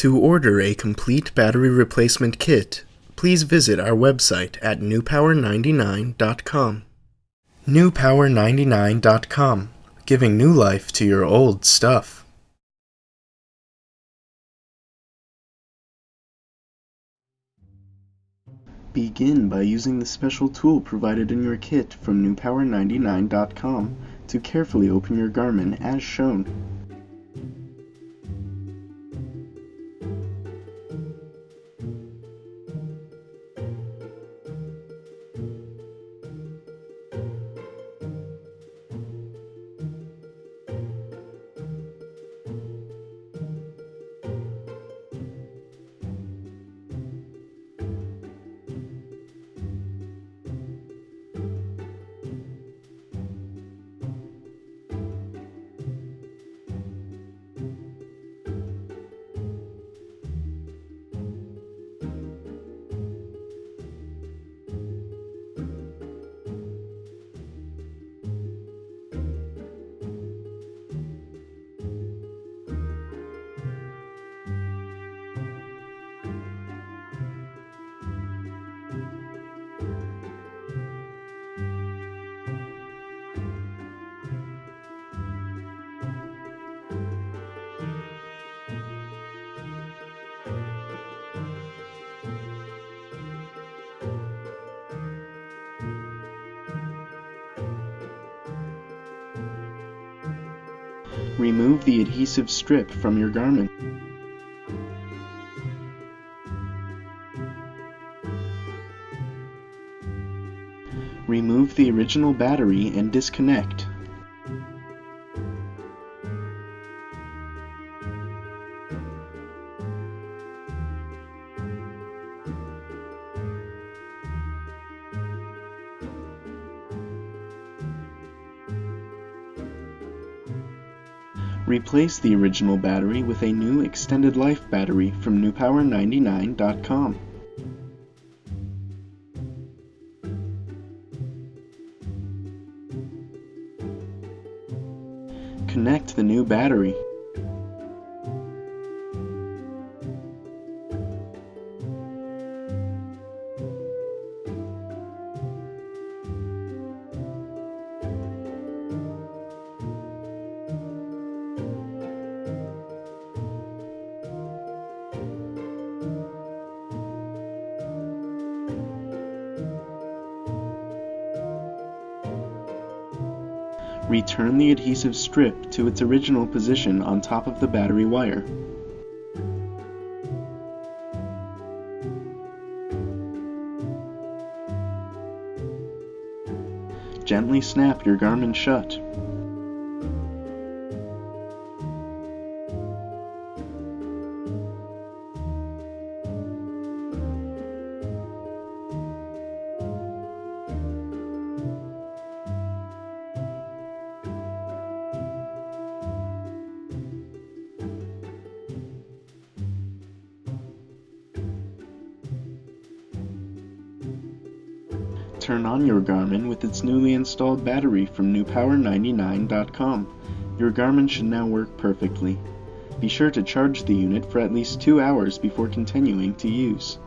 To order a complete battery replacement kit, please visit our website at newpower99.com. newpower99.com, giving new life to your old stuff. Begin by using the special tool provided in your kit from newpower99.com to carefully open your Garmin as shown. Remove the adhesive strip from your Garmin. Remove the original battery and disconnect. Replace the original battery with a new extended life battery from newpower99.com. Connect the new battery. Return the adhesive strip to its original position on top of the battery wire. Gently snap your Garmin shut. Turn on your Garmin with its newly installed battery from newpower99.com. Your Garmin should now work perfectly. Be sure to charge the unit for at least 2 hours before continuing to use.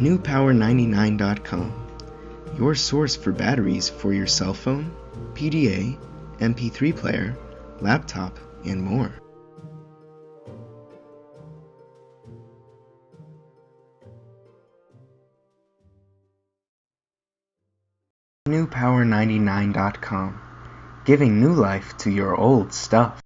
newpower99.com, your source for batteries for your cell phone, PDA, MP3 player, laptop, and more. newpower99.com, giving new life to your old stuff.